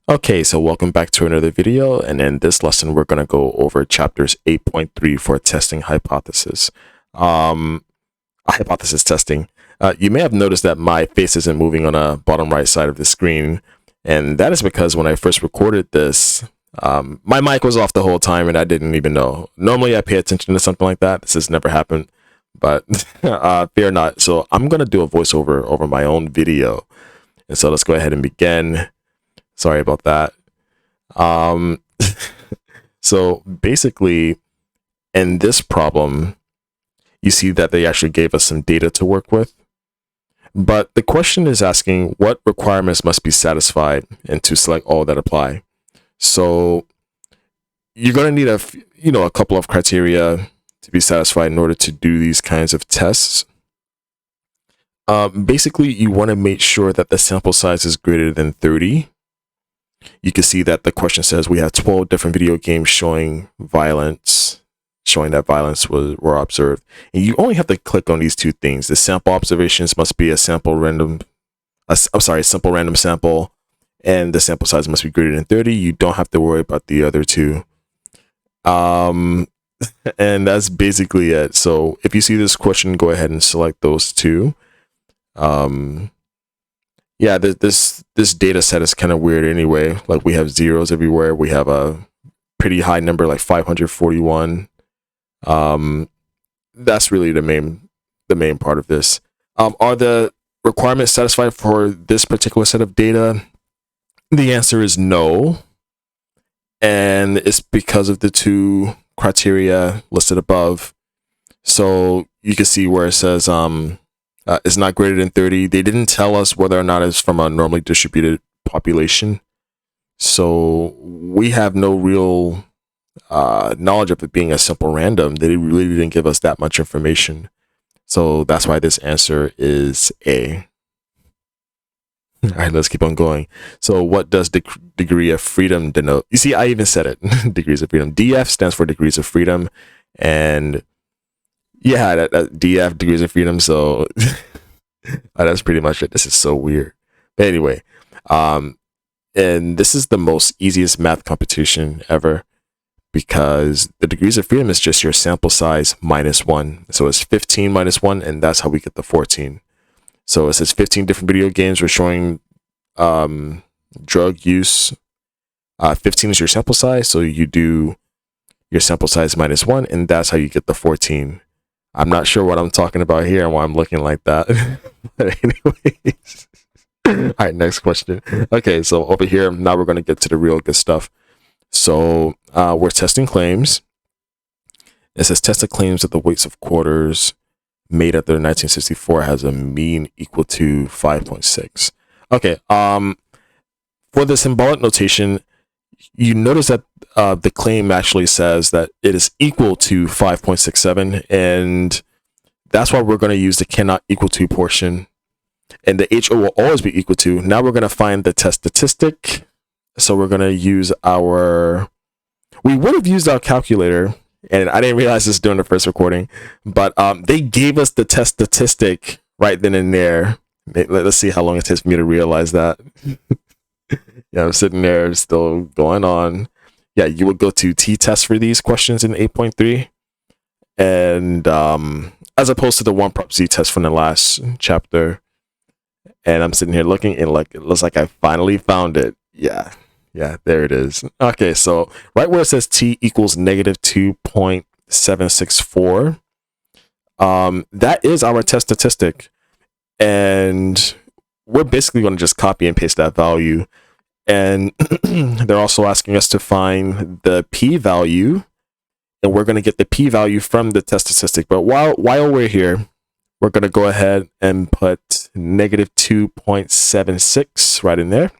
Okay, so welcome back to another video, and in this lesson we're going to go over chapters 8.3 for testing hypothesis. Hypothesis testing. You may have noticed that my face isn't moving on the bottom right side of the screen, and that is because when I first recorded this, my mic was off the whole time and I didn't even know. Normally I pay attention to something like that. This has never happened, but fear not. So I'm going to do a voiceover over my own video. And so let's go ahead and begin. Sorry about that. Um, so basically, in this problem, you see that they actually gave us some data to work with. But the question is asking what requirements must be satisfied and to select all that apply. So you're going to need a couple of criteria to be satisfied in order to do these kinds of tests. Basically, you want to make sure that the sample size is greater than 30. You can see that the question says we have 12 different video games showing violence, showing that violence were observed. And you only have to click on these two things. The sample observations must be a simple random sample, and the sample size must be greater than 30. You don't have to worry about the other two. And that's basically it. So if you see this question, go ahead and select those two. Yeah, this data set is kind of weird anyway. Like we have zeros everywhere. We have a pretty high number, like 541. That's really the main part of this. Are the requirements satisfied for this particular set of data? The answer is no. And it's because of the two criteria listed above. So you can see where it says is not greater than 30. They didn't tell us whether or not it's from a normally distributed population. So we have no real knowledge of it being a simple random. They really didn't give us that much information. So that's why this answer is A. All right, let's keep on going. So what does degree of freedom denote? You see, I even said it. Degrees of freedom. DF stands for degrees of freedom. And yeah, that DF, degrees of freedom. So that's pretty much it. This is so weird. But anyway, and this is the most easiest math computation ever, because the degrees of freedom is just your sample size minus 1. So it's 15 minus 1, and that's how we get the 14. So it says 15 different video games were showing drug use. 15 is your sample size, so you do your sample size minus 1, and that's how you get the 14. I'm not sure what I'm talking about here and why I'm looking like that. But anyways. All right, next question. Okay, so over here, now we're going to get to the real good stuff. So we're testing claims. It says tested claims that the weights of quarters made after 1964 has a mean equal to 5.6. Okay, for the symbolic notation, you notice that the claim actually says that it is equal to 5.67, and that's why we're going to use the cannot equal to portion, and the HO will always be equal to. Now we're going to find the test statistic. So we're going to use we would have used our calculator, and I didn't realize this during the first recording, but they gave us the test statistic right then and there. Let's see how long it takes for me to realize that. Yeah, I'm sitting there still going on. Yeah, you would go to t-test for these questions in 8.3. And as opposed to the one prop z test from the last chapter. And I'm sitting here looking, and like it looks like I finally found it. Yeah, there it is. Okay, so right where it says t equals negative 2.764, that is our test statistic. And we're basically going to just copy and paste that value. And they're also asking us to find the p-value, and we're going to get the p-value from the test statistic. But while we're here, we're going to go ahead and put negative 2.76 right in there.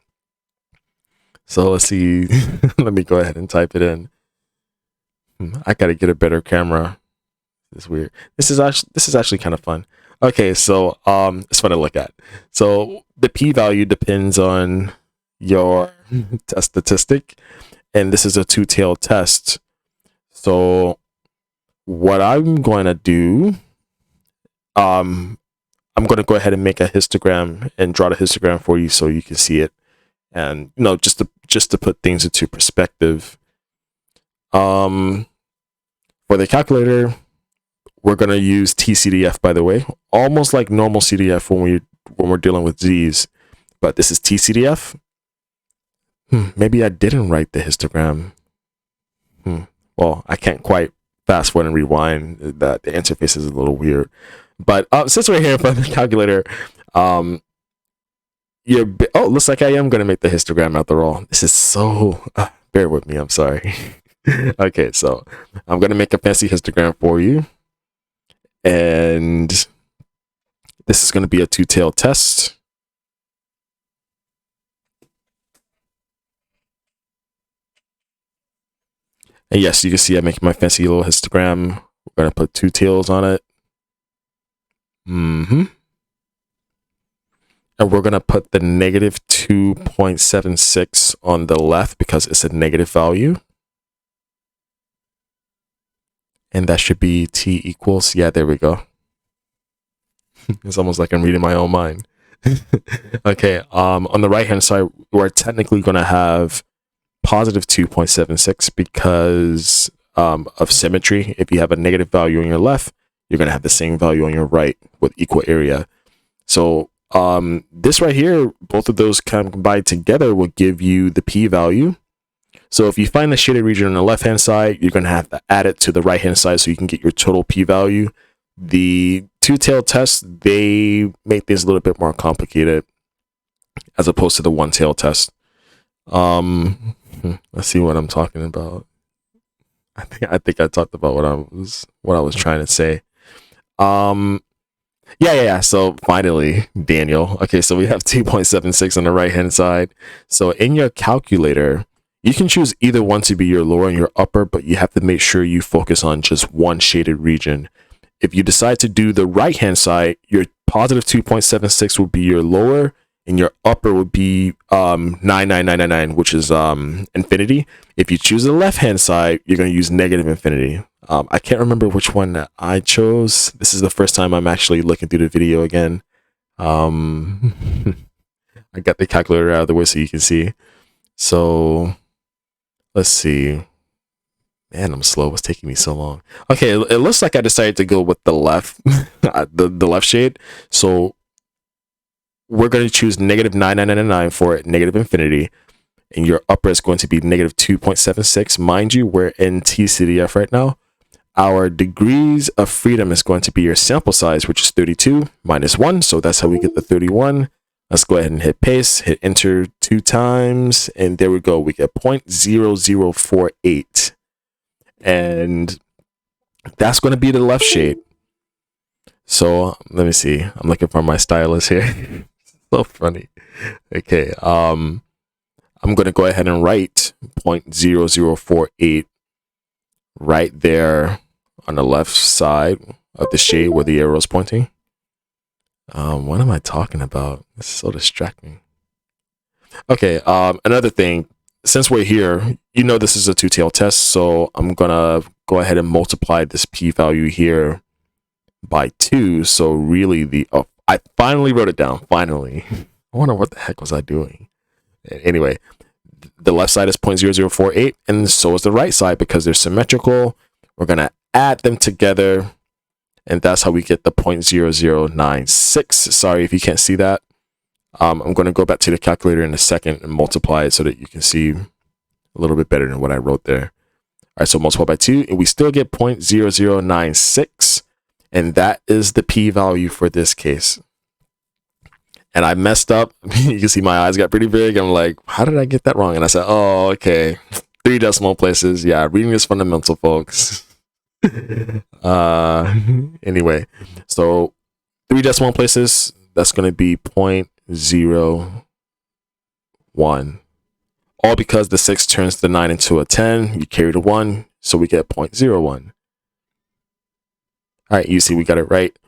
So let's see. Let me go ahead and type it in. I got to get a better camera. It's weird. This is actually kind of fun. Okay, so it's fun to look at. So the p-value depends on your test statistic, and this is a two-tailed test. So what I'm going to do, I'm going to go ahead and make a histogram and draw the histogram for you so you can see it. And just just to put things into perspective. For the calculator, we're going to use TCDF, by the way, almost like normal CDF when we're dealing with Z's, but this is TCDF. Maybe I didn't write the histogram. Well, I can't quite fast forward and rewind. The interface is a little weird. But since we're here for the calculator, looks like I am going to make the histogram after all. This is so... bear with me, I'm sorry. Okay, so I'm going to make a fancy histogram for you. And this is going to be a two-tailed test. And yes, you can see I'm making my fancy little histogram. We're going to put two tails on it. And we're going to put the negative 2.76 on the left because it's a negative value. And that should be t equals, yeah, there we go. It's almost like I'm reading my own mind. Okay, on the right-hand side, we're technically going to have positive 2.76 because of symmetry. If you have a negative value on your left, you're going to have the same value on your right with equal area. So this right here, both of those combined together will give you the p-value. So if you find the shaded region on the left-hand side, you're going to have to add it to the right-hand side so you can get your total p-value. The two-tailed tests, they make things a little bit more complicated as opposed to the one-tailed test. Let's see what I'm talking about. I think I talked about what I was trying to say. Yeah. So finally, Daniel. Okay, so we have 2.76 on the right-hand side. So in your calculator, you can choose either one to be your lower and your upper, but you have to make sure you focus on just one shaded region. If you decide to do the right-hand side, your positive 2.76 will be your lower, and your upper would be 99999, which is infinity. If you choose the left-hand side, you're going to use negative infinity. I can't remember which one that I chose. This is the first time I'm actually looking through the video again. I got the calculator out of the way so you can see. So let's see. Man, I'm slow. What's taking me so long? Okay, it looks like I decided to go with the left, the left shade. So we're going to choose negative 9999 for negative infinity, and your upper is going to be negative 2.76. Mind you, we're in TCDF right now. Our degrees of freedom is going to be your sample size, which is 32 minus 1. So that's how we get the 31. Let's go ahead and hit paste, hit enter 2 times, and there we go. We get 0.0048. And that's going to be the left shade. So let me see. I'm looking for my stylus here. So funny. Okay. I'm going to go ahead and write 0.0048 right there on the left side of the shade where the arrow is pointing. What am I talking about? This is so distracting. Okay. Another thing. Since we're here, you know this is a two-tailed test, so I'm gonna go ahead and multiply this p-value here by 2. So really, I finally wrote it down. Finally, I wonder what the heck was I doing. Anyway, the left side is 0.0048, and so is the right side because they're symmetrical. We're gonna add them together, and that's how we get the 0.0096. Sorry if you can't see that. I'm going to go back to the calculator in a second and multiply it so that you can see a little bit better than what I wrote there. All right, so multiply by 2, and we still get 0.0096, and that is the p-value for this case. And I messed up. You can see my eyes got pretty big. I'm like, how did I get that wrong? And I said, oh, okay, 3 decimal places. Yeah, reading is fundamental, folks. Anyway, so 3 decimal places, that's going to be 0.01, all because the 6 turns the 9 into a 10. You carry the 1, so we get 0.01. All right, you see we got it right.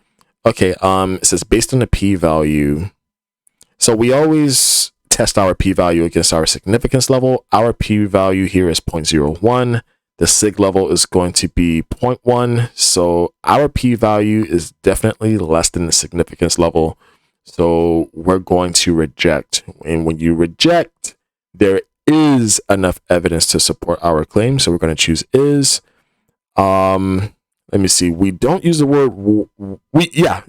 Okay, it says based on the p-value. So we always test our p-value against our significance level. Our p-value here is 0.01. The sig level is going to be 0.1. So our p-value is definitely less than the significance level. So we're going to reject. And when you reject, there is is enough evidence to support our claim. So we're going to choose is. Let me see. We don't use the word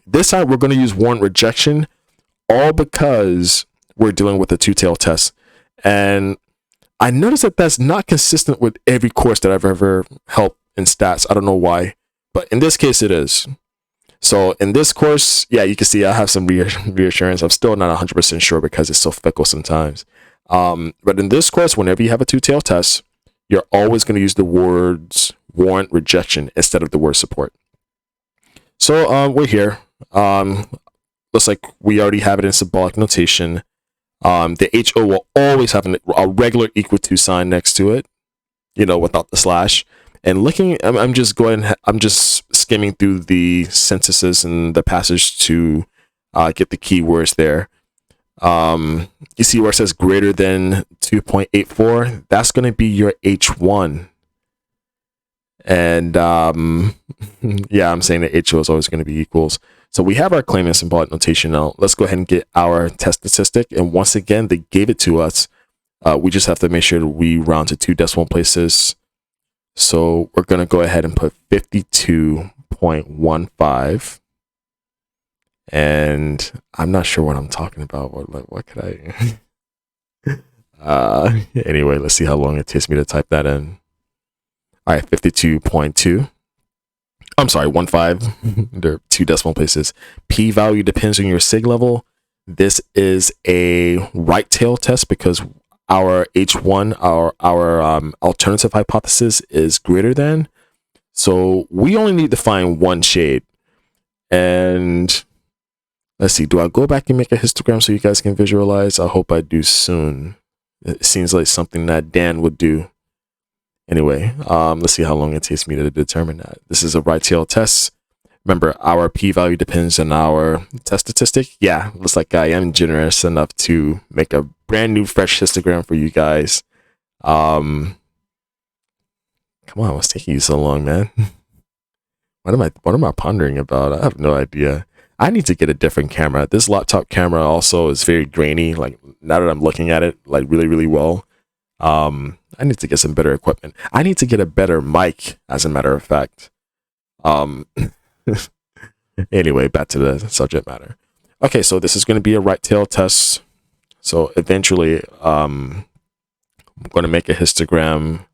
this time we're going to use warrant rejection, all because we're dealing with a two-tailed test. And I noticed that that's not consistent with every course that I've ever helped in stats. I don't know why, but in this case it is. So in this course, yeah, you can see I have some reassurance. I'm still not 100% sure because it's so fickle sometimes. But in this course, whenever you have a two-tailed test, you're always going to use the words warrant rejection instead of the word support. So we're here. Looks like we already have it in symbolic notation. The HO will always have a regular equal to sign next to it, without the slash. And looking, I'm just skimming through the sentences and the passage to get the keywords there. You see where it says greater than 2.84? That's going to be your H1. And yeah, I'm saying that HO is always going to be equals. So we have our claim in symbolic notation now. Let's go ahead and get our test statistic. And once again, they gave it to us. We just have to make sure that we round to 2 decimal places. So we're going to go ahead and put 52.15. And I'm not sure what I'm talking about. What could I? Anyway, let's see how long it takes me to type that in. All right, 52.2. I'm sorry, 15. There are 2 decimal places. P-value depends on your sig level. This is a right tail test because our H1, our alternative hypothesis is greater than. So we only need to find one shade. And let's see, do I go back and make a histogram so you guys can visualize? I hope I do soon. It seems like something that Dan would do. Anyway, let's see how long it takes me to determine that. This is a right tail test. Remember, our p-value depends on our test statistic. Yeah, looks like I am generous enough to make a brand new fresh histogram for you guys. Come on, what's taking you so long, man? What am I pondering about? I have no idea. I need to get a different camera. This laptop camera also is very grainy. Like, now that I'm looking at it, like, really, really well. I need to get some better equipment. I need to get a better mic, as a matter of fact. Anyway, back to the subject matter. Okay, so this is going to be a right tail test. So eventually, I'm going to make a histogram.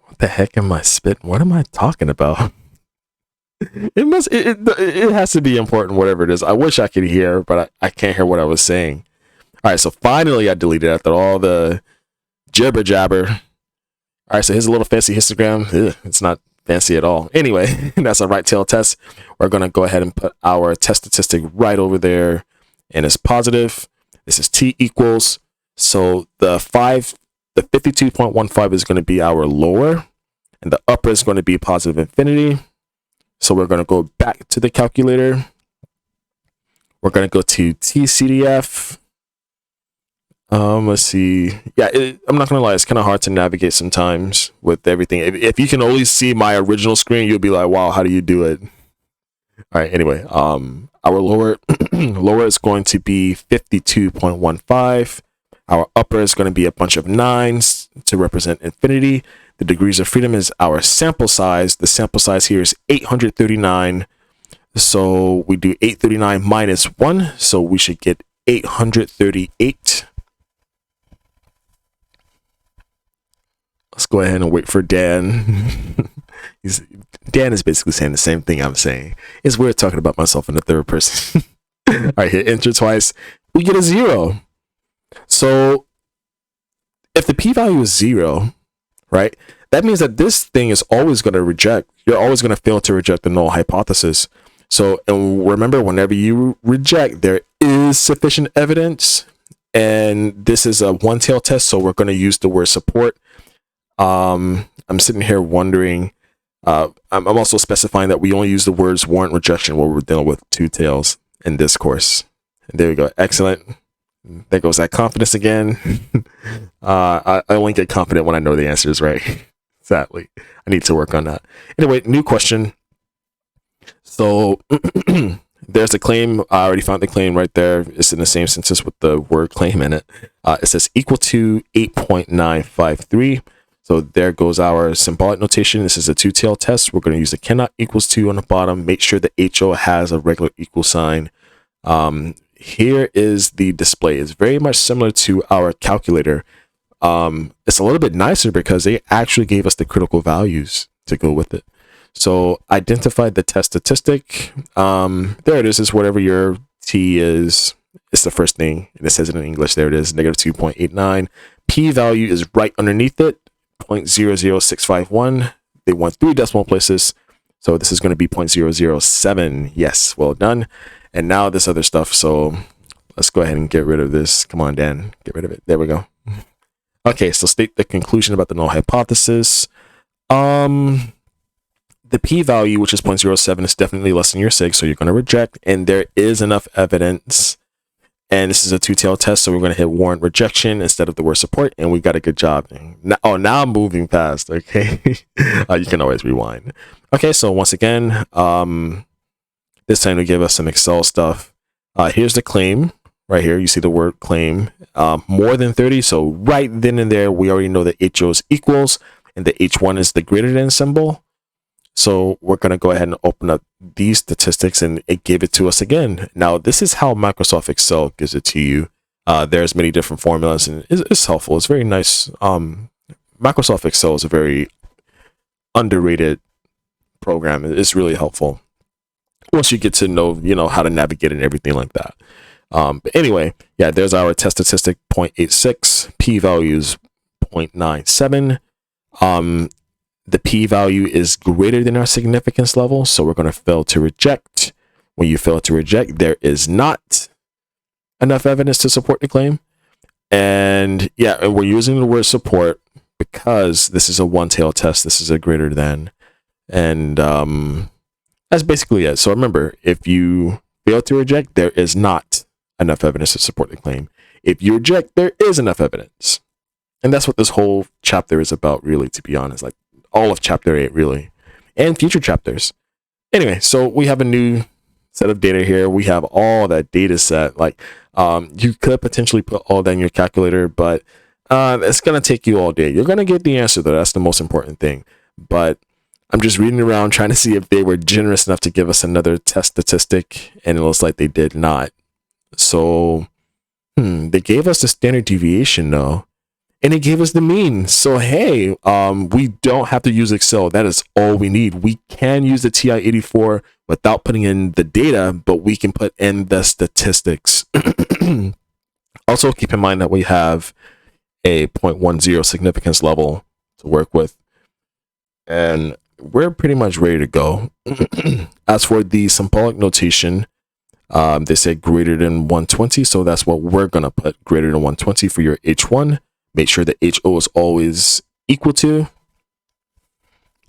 What the heck am I spitting? What am I talking about? It has to be important, whatever it is. I wish I could hear, but I can't hear what I was saying. All right, so finally I deleted it after all the jibber jabber. All right, so here's a little fancy histogram. Ugh, it's not fancy at all. Anyway, that's a right tail test. We're going to go ahead and put our test statistic right over there, and it's positive. This is T equals. So the 52.15 is going to be our lower, and the upper is going to be positive infinity. So we're going to go back to the calculator. We're going to go to TCDF. Let's see. Yeah, I'm not gonna lie, it's kind of hard to navigate sometimes with everything. If you can only see my original screen, you'll be like, wow, how do you do it? All right, anyway, our lower is going to be 52.15. Our upper is going to be a bunch of 9s to represent infinity. The degrees of freedom is our sample size. The sample size here is 839. So we do 839 minus 1, so we should get 838. Let's go ahead and wait for Dan. Dan is basically saying the same thing I'm saying. It's weird talking about myself in the third person. All right, hit enter twice. We get a 0. So if the p-value is 0, right, that means that this thing is always going to reject. You're always going to fail to reject the null hypothesis. So, and remember, whenever you reject, there is sufficient evidence. And this is a one-tail test, so we're going to use the word support. I'm sitting here wondering, I'm also specifying that we only use the words warrant rejection when we're dealing with two tails in this course. And there we go. Excellent. There goes that confidence again. I only get confident when I know the answer is right. Sadly, I need to work on that. Anyway, new question. So there's the claim. I already found the claim right there. It's in the same sentence with the word claim in it. It says equal to 8.953. So there goes our symbolic notation. This is a two-tailed test. We're going to use the cannot equals to on the bottom. Make sure the HO has a regular equal sign. Here is the display. It's very much similar to our calculator. It's a little bit nicer because they actually gave us the critical values to go with it. So identify the test statistic. There it is. It's whatever your T is. It's the first thing. And it says it in English. There it is. Negative 2.89. P value is right underneath it. 0.00651. They want 3 decimal places. So this is going to be 0.007. Yes. Well done. And now this other stuff. So let's go ahead and get rid of this. Come on, Dan. Get rid of it. There we go. Okay. So state the conclusion about the null hypothesis. The p-value, which is 0.07, is definitely less than your sig, so you're going to reject, and there is enough evidence, and this is a two-tailed test, so we're going to hit warrant rejection instead of the word support, and we got a good job. Now I'm moving past, okay? You can always rewind. Okay, so once again, this time to give us some Excel stuff. Here's the claim. Right here, you see the word claim. More than 30, so right then and there, we already know that HO is equals, and the H1 is the greater than symbol. So we're going to go ahead and open up these statistics, and it gave it to us again. Now, this is how Microsoft Excel gives it to you. There's many different formulas, and it's helpful. It's very nice. Microsoft Excel is a very underrated program. It's really helpful once you get to know, how to navigate and everything like that. But anyway, yeah, there's our test statistic 0.86, p-values 0.97. The p-value is greater than our significance level, so we're going to fail to reject. When you fail to reject, there is not enough evidence to support the claim. And yeah, we're using the word support because this is a one-tailed test. This is a greater than. And that's basically it. So remember, if you fail to reject, there is not enough evidence to support the claim. If you reject, there is enough evidence. And that's what this whole chapter is about, really, to be honest. Like, all of chapter 8, really, and future chapters. Anyway, so we have a new set of data here. We have all that data set. Like, you could potentially put all that in your calculator, but it's going to take you all day. You're going to get the answer, though. That's the most important thing. But I'm just reading around trying to see if they were generous enough to give us another test statistic, and it looks like they did not. So, they gave us the standard deviation, though. And it gave us the mean. So, hey, we don't have to use Excel. That is all we need. We can use the TI-84 without putting in the data, but we can put in the statistics. Also, keep in mind that we have a 0.10 significance level to work with. And we're pretty much ready to go. As for the symbolic notation, they said greater than 120. So that's what we're going to put, greater than 120 for your H1. Make sure the HO is always equal to.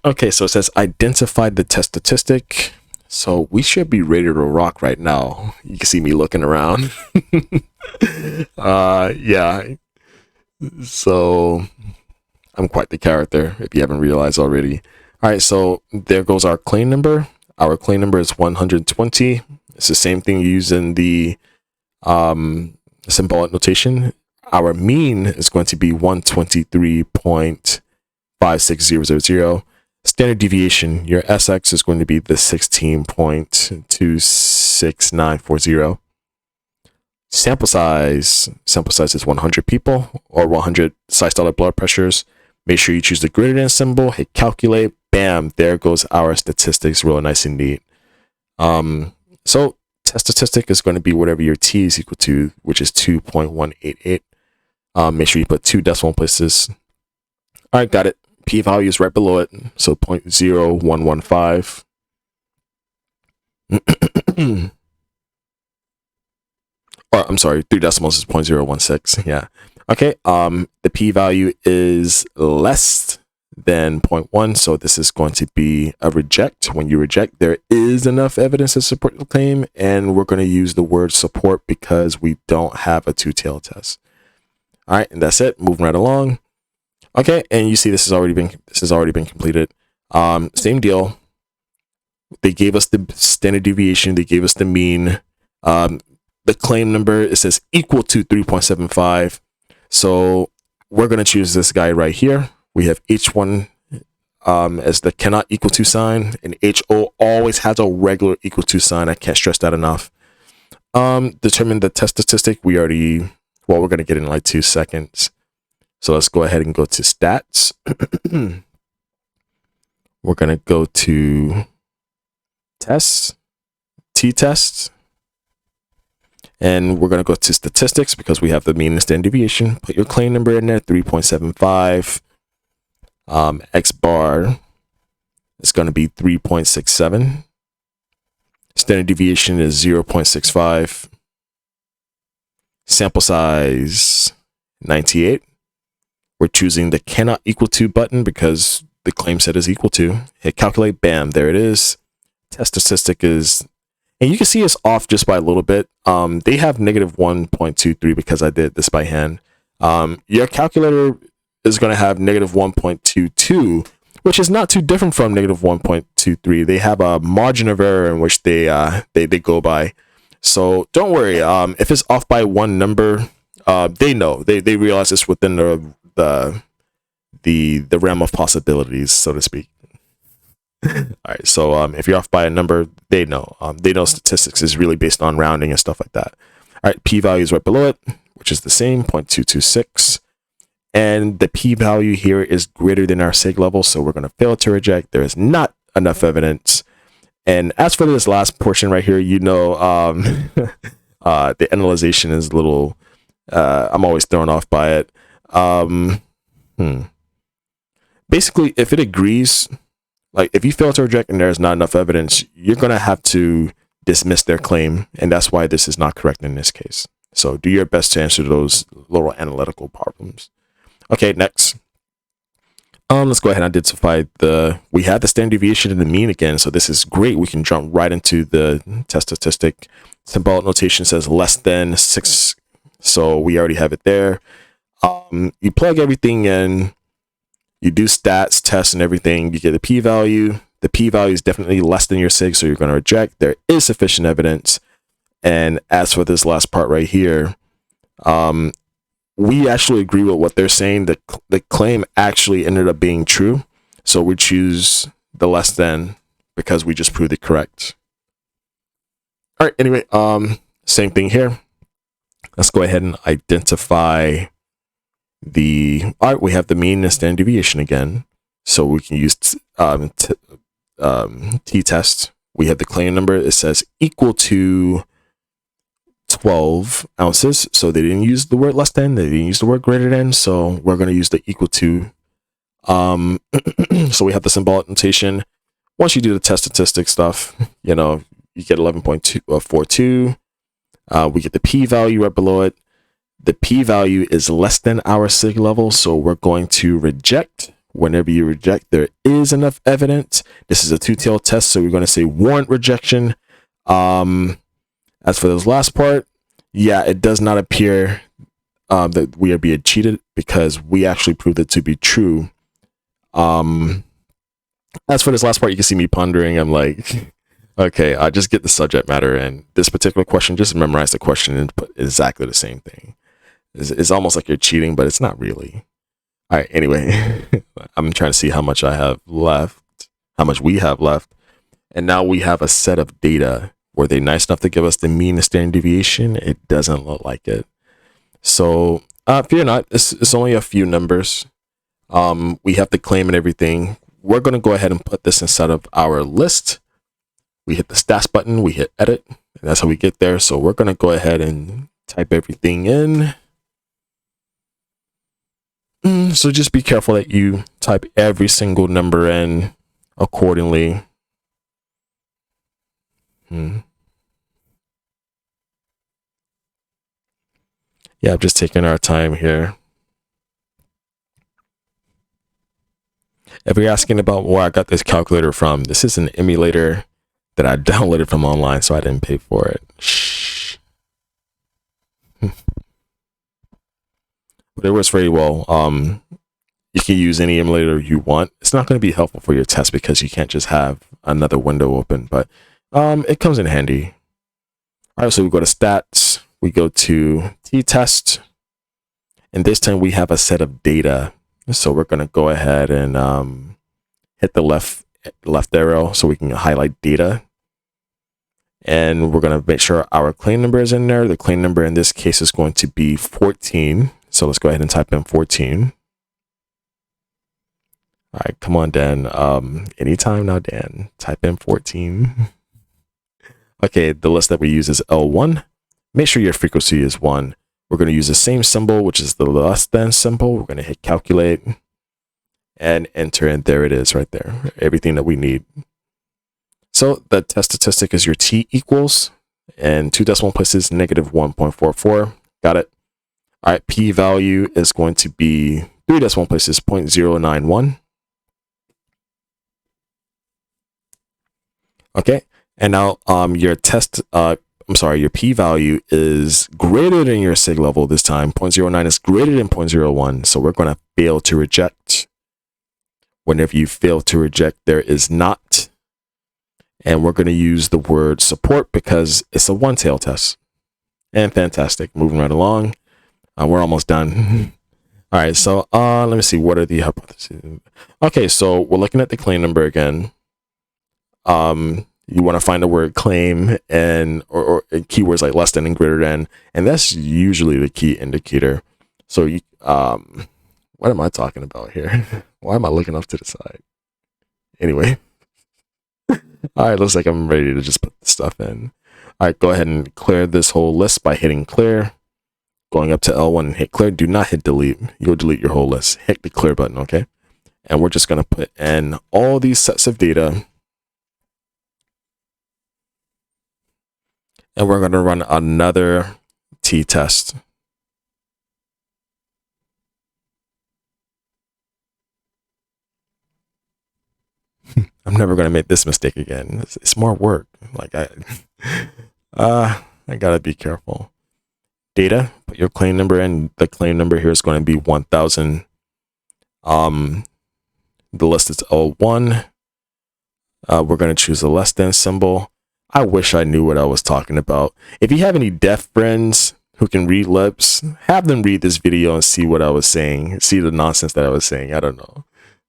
Okay, so it says identify the test statistic. So we should be ready to rock right now. You can see me looking around. Yeah. So I'm quite the character, if you haven't realized already. All right, so there goes our claim number. Our claim number is 120. It's the same thing using the symbolic notation. Our mean is going to be 123.56000. Standard deviation, your SX is going to be the 16.26940. Sample size is 100 people or 100 systolic blood pressures. Make sure you choose the greater than symbol, hit calculate, bam, there goes our statistics, real nice and neat. So test statistic is going to be whatever your T is equal to, which is 2.188. Make sure you put 2 decimal places. All right, got it. P-value is right below it, so 0.0115. Or I'm sorry, 3 decimals is 0.016. Yeah. Okay. The p-value is less than 0.1, so this is going to be a reject. When you reject, there is enough evidence to support the claim, and we're going to use the word support because we don't have a two-tailed test. All right, and that's it. Moving right along. Okay, and you see this has already been completed. Same deal. They gave us the standard deviation. They gave us the mean. The claim number, it says equal to 3.75. So we're going to choose this guy right here. We have H1 as the cannot equal to sign, and HO always has a regular equal to sign. I can't stress that enough. Determine the test statistic. We're going to get in like 2 seconds. So let's go ahead and go to stats. We're going to go to tests, t-tests, and we're going to go to statistics because we have the mean and standard deviation. Put your claim number in there, 3.75. X bar is going to be 3.67. Standard deviation is 0.65. Sample size 98. We're choosing the cannot equal to button because the claim set is equal to. Hit calculate, bam, there it is. Test statistic is, and you can see it's off just by a little bit. They have negative 1.23 because I did this by hand. Your calculator is going to have negative 1.22, which is not too different from negative 1.23. They have a margin of error in which they go by. So don't worry. If it's off by one number, they know. They realize it's within the realm of possibilities, so to speak. All right. So if you're off by a number, they know. They know statistics is really based on rounding and stuff like that. All right. P-value is right below it, which is the same, 0.226. And the p-value here is greater than our sig level, so we're going to fail to reject. There is not enough evidence. And as for this last portion right here, you know, the analyzation is a little, I'm always thrown off by it. Basically, if it agrees, like if you fail to reject and there's not enough evidence, you're going to have to dismiss their claim. And that's why this is not correct in this case. So do your best to answer those little analytical problems. Okay, next. Let's go ahead and identify we have the standard deviation and the mean again. So this is great. We can jump right into the test statistic. Symbolic notation says less than 6. So we already have it there. You plug everything in, you do stats, tests, and everything. You get the p-value. The p-value is definitely less than your sig, so you're going to reject. There is sufficient evidence. And as for this last part right here, we actually agree with what they're saying. The claim actually ended up being true. So we choose the less than because we just proved it correct. All right, anyway, same thing here. Let's go ahead and identify all right, we have the mean and standard deviation again. So we can use t-test. We have the claim number. It says equal to 12 ounces. So they didn't use the word less than, they didn't use the word greater than. So we're going to use the equal to. So we have the symbolic notation. Once you do the test statistic stuff, you know, you get 11.42. We get the p-value right below it. The p-value is less than our sig level. So we're going to reject. Whenever you reject, there is enough evidence. This is a two-tailed test. So we're going to say warrant rejection. As for this last part, yeah, it does not appear that we are being cheated because we actually proved it to be true. As for this last part, you can see me pondering. I'm like, okay, I just get the subject matter, and this particular question, just memorize the question and put exactly the same thing. It's almost like you're cheating, but it's not really. All right, anyway, I'm trying to see how much I have left, how much we have left. And now we have a set of data. Were they nice enough to give us the mean and standard deviation? It doesn't look like it. So fear not, it's only a few numbers. We have the claim and everything. We're going to go ahead and put this inside of our list. We hit the stats button, we hit edit, and that's how we get there. So we're going to go ahead and type everything in. So just be careful that you type every single number in accordingly. Yeah, I'm just taking our time here. If you're asking about where I got this calculator from, this is an emulator that I downloaded from online, so I didn't pay for it. Shh. But it works very well. You can use any emulator you want. It's not going to be helpful for your test because you can't just have another window open, but it comes in handy. All right, so we go to stats, we go to t-test, and this time we have a set of data. So we're going to go ahead and hit the left arrow so we can highlight data. And we're going to make sure our claim number is in there. The claim number in this case is going to be 14. So let's go ahead and type in 14. All right, come on, Dan. Anytime now, Dan. Type in 14. Okay, the list that we use is L1. Make sure your frequency is 1. We're going to use the same symbol, which is the less than symbol. We're going to hit calculate and enter, and there it is right there. Everything that we need. So the test statistic is your t equals, and 2 decimal places, -1.44. Got it. All right, p-value is going to be 3 decimal places, 0.091. Okay, and now your your p-value is greater than your sig level this time. 0.09 is greater than 0.01, so we're going to fail to reject. Whenever you fail to reject, there is not. And we're going to use the word support because it's a one-tail test. And fantastic. Moving right along. We're almost done. All right, so let me see. What are the hypotheses? Okay, so we're looking at the claim number again. You want to find the word claim and or keywords like less than and greater than, and that's usually the key indicator. So you what am I talking about here? Why am I looking off to the side? Anyway. All right, looks like I'm ready to just put the stuff in. All right, go ahead and clear this whole list by hitting clear. Going up to L1 and hit clear. Do not hit delete. You'll delete your whole list. Hit the clear button, okay? And we're just going to put in all these sets of data. And we're going to run another t-test. I'm never going to make this mistake again. It's more work. Like I got to be careful. Data, put your claim number in. The claim number here is going to be 1000. The list is L1. We're going to choose the less than symbol. I wish I knew what I was talking about. If you have any deaf friends who can read lips, have them read this video and see what I was saying. See the nonsense that I was saying. I don't know.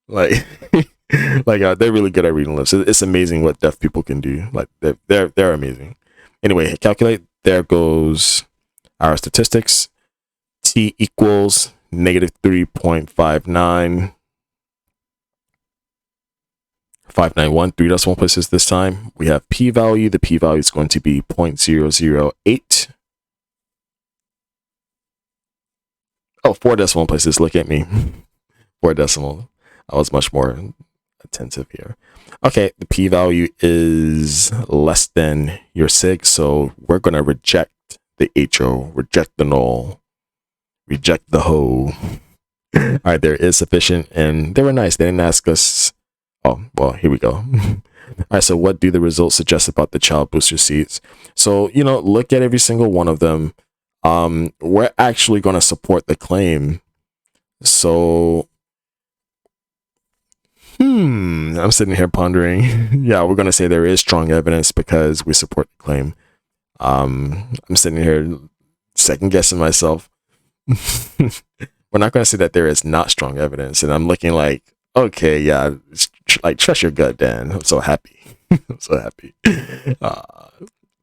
Like, they're really good at reading lips. It's amazing what deaf people can do. Like, they're amazing. Anyway, calculate. There goes our statistics. T equals -3.59. 591, 3 decimal places this time. We have p-value. The p-value is going to be 0.008. Oh, 4 decimal places. Look at me. 4 decimal. I was much more attentive here. Okay, the p-value is less than your sig, so we're going to reject the HO, reject the null, reject the ho. All right, there is sufficient, and they were nice. They didn't ask us. Oh, well, here we go. All right, so what do the results suggest about the child booster seats? So, you know, look at every single one of them. We're actually going to support the claim. So, I'm sitting here pondering. Yeah, we're going to say there is strong evidence because we support the claim. I'm sitting here second guessing myself. We're not going to say that there is not strong evidence. And I'm looking like, okay, yeah, like trust your gut, Dan. I'm so happy. I'm so happy.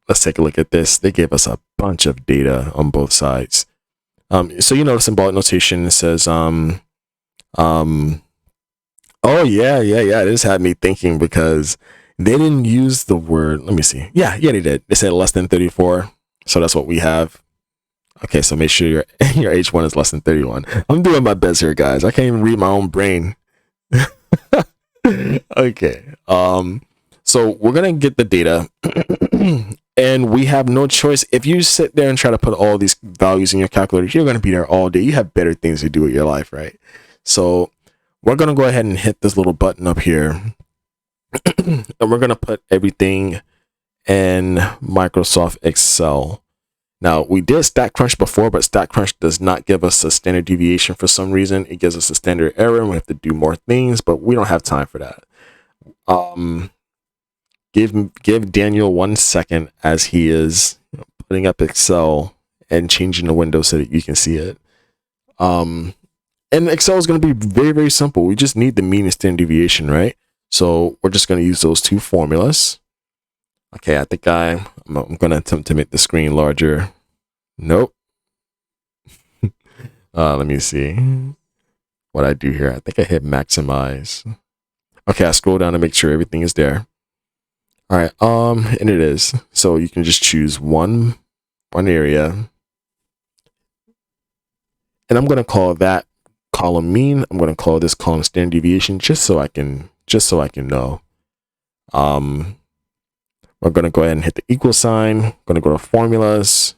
Let's take a look at this. They gave us a bunch of data on both sides. So you know the symbolic notation, it says, oh yeah. This had me thinking because they didn't use the word. Let me see. Yeah, they did. They said less than 34. So that's what we have. Okay, so make sure your H1 is less than 31. I'm doing my best here, guys. I can't even read my own brain. Okay. So we're gonna get the data, and we have no choice. If you sit there and try to put all these values in your calculator, you're gonna be there all day. You have better things to do with your life, right? So we're gonna go ahead and hit this little button up here, and we're gonna put everything in Microsoft Excel. Now, we did StatCrunch before, but StatCrunch does not give us a standard deviation for some reason. It gives us a standard error, and we have to do more things, but we don't have time for that. Give Daniel 1 second as he is putting up Excel and changing the window so that you can see it. And Excel is going to be very, very simple. We just need the mean and standard deviation, right? So we're just going to use those two formulas. Okay, I think I'm going to attempt to make the screen larger. Nope. Let me see what I do here. I think I hit maximize. Okay, I scroll down to make sure everything is there. All right, and it is. So you can just choose one area. And I'm going to call that column mean. I'm going to call this column standard deviation just so I can know. We're going to go ahead and hit the equal sign. I'm going to go to formulas,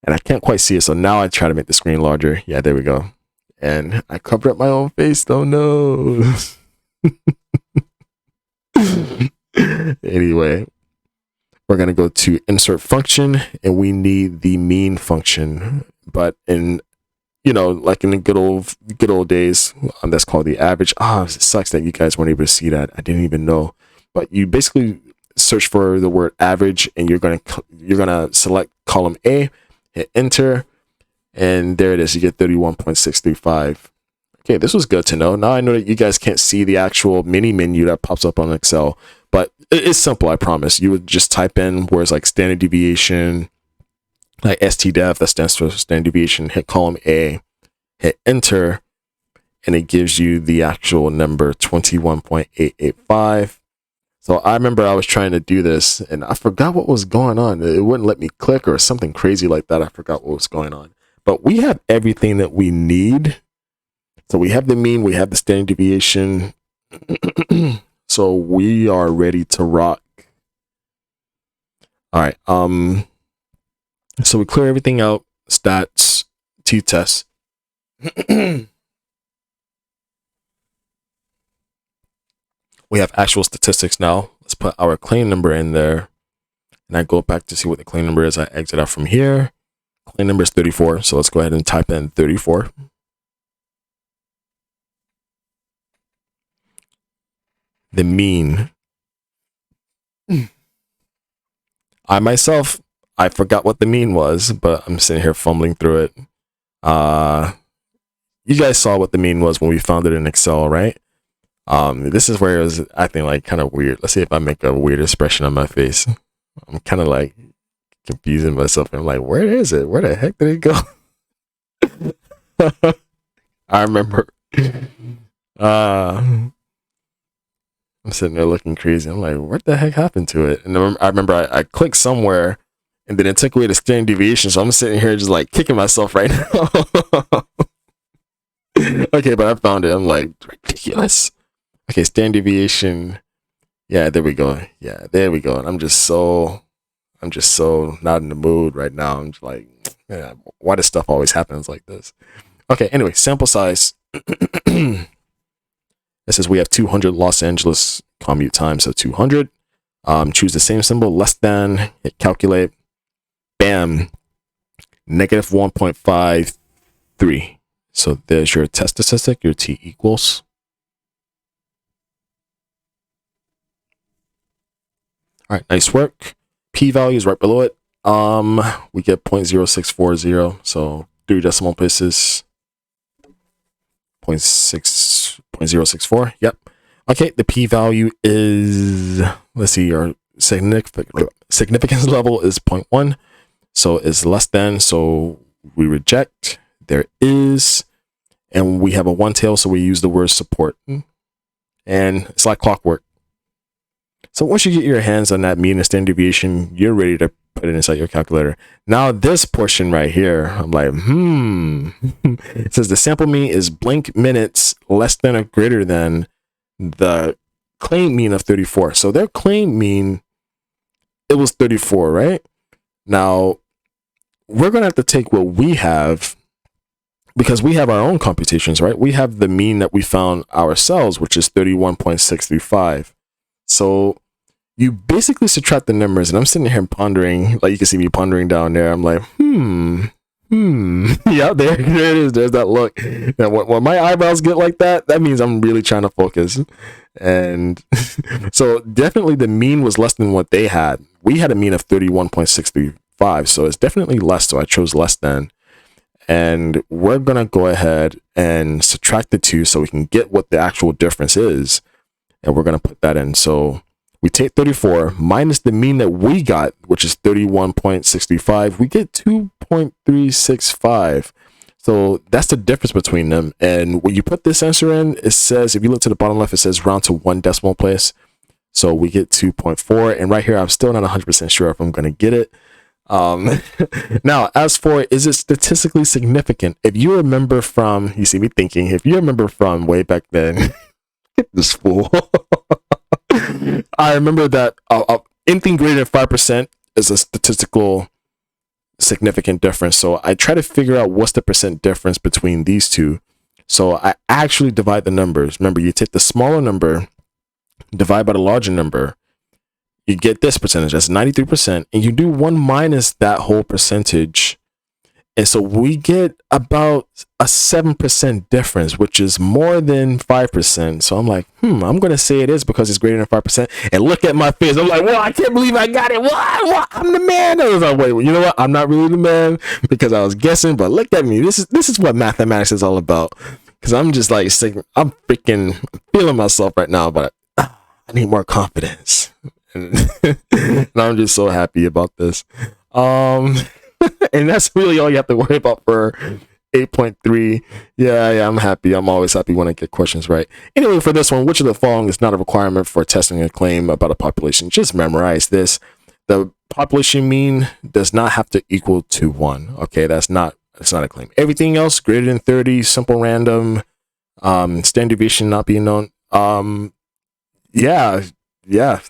and I can't quite see it. So now I try to make the screen larger. Yeah, there we go. And I covered up my own face. Oh no. Anyway, we're going to go to insert function, and we need the mean function. But in, like in the good old days, that's called the average. It sucks that you guys weren't able to see that. I didn't even know. But you basically search for the word average, and you're gonna select column A, hit enter, and there it is. You get 31.635. Okay, this was good to know. Now I know that you guys can't see the actual mini menu that pops up on Excel, but it's simple, I promise. You would just type in words like standard deviation, like STDEV, that stands for standard deviation, hit column A, hit enter, and it gives you the actual number 21.885. So I remember I was trying to do this, and I forgot what was going on. It wouldn't let me click or something crazy like that. I forgot what was going on. But we have everything that we need. So we have the mean, we have the standard deviation. So we are ready to rock. All right. So we clear everything out. Stats, t-test. We have actual statistics now. Let's put our claim number in there. And I go back to see what the claim number is. I exit out from here. Claim number is 34. So let's go ahead and type in 34. The mean. I forgot what the mean was, but I'm sitting here fumbling through it. You guys saw what the mean was when we found it in Excel, right? This is where it was acting like kind of weird. Let's see if I make a weird expression on my face. I'm kind of like confusing myself. I'm like, where is it? Where the heck did it go? I remember. I'm sitting there looking crazy. I'm like, what the heck happened to it? And I remember I clicked somewhere, and then it took away the standard deviation. So I'm sitting here just like kicking myself right now. Okay, but I found it. I'm like, ridiculous. Okay, standard deviation. Yeah, there we go. Yeah, there we go. And I'm just so not in the mood right now. I'm just like, yeah, why does stuff always happens like this? Okay, anyway, sample size. It says we have 200 Los Angeles commute time, so 200. Choose the same symbol, less than, hit calculate. Bam, negative 1.53. So there's your test statistic, your t equals. All right, nice work. P-value is right below it. We get 0.0640, so 3 decimal places. 0.064. Yep. Okay, the p-value is, let's see, our significance level is 0.1, so it's less than, so we reject. There is, and we have a one tail, so we use the word support, and it's like clockwork. So once you get your hands on that mean and standard deviation, you're ready to put it inside your calculator. Now this portion right here, I'm like, It says the sample mean is blank minutes less than or greater than the claim mean of 34. So their claim mean, it was 34, right? Now we're gonna have to take what we have, because we have our own computations, right? We have the mean that we found ourselves, which is 31.635. So you basically subtract the numbers, and I'm sitting here pondering, like you can see me pondering down there. I'm like, yeah, there it is. There's that look. And when my eyebrows get like that, that means I'm really trying to focus. And so definitely the mean was less than what they had. We had a mean of 31.635, so it's definitely less. So I chose less than. And we're gonna go ahead and subtract the two so we can get what the actual difference is, and we're gonna put that in. So we take 34 minus the mean that we got, which is 31.65. We get 2.365. So that's the difference between them. And when you put this answer in, it says, if you look to the bottom left, it says round to 1 decimal place. So we get 2.4. And right here, I'm still not 100% sure if I'm going to get it. Now, as for, is it statistically significant? If you remember from, you see me thinking, if you remember from way back then, get this fool. I remember that anything greater than 5% is a statistical significant difference. So I try to figure out what's the percent difference between these two. So I actually divide the numbers. Remember, you take the smaller number, divide by the larger number, you get this percentage, that's 93%, and you do 1 minus that whole percentage. And so we get about a 7% difference, which is more than 5%. So I'm like, I'm going to say it is because it's greater than 5%. And look at my face. I'm like, well, I can't believe I got it. What? I'm the man. I was like, wait, you know what? I'm not really the man because I was guessing, but look at me. This is what mathematics is all about. Because I'm just like, I'm freaking feeling myself right now, but I need more confidence. And I'm just so happy about this. And that's really all you have to worry about for 8.3. Yeah, I'm happy. I'm always happy when I get questions right. Anyway, for this one, which of the following is not a requirement for testing a claim about a population? Just memorize this. The population mean does not have to equal to 1. Okay, that's not a claim. Everything else greater than 30, simple random, standard deviation not being known. Yeah,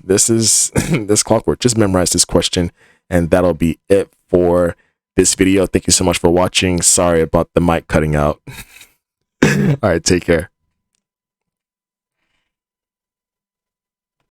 this is this clockwork. Just memorize this question, and that'll be it for this video. Thank you so much for watching. Sorry about the mic cutting out. All right, take care.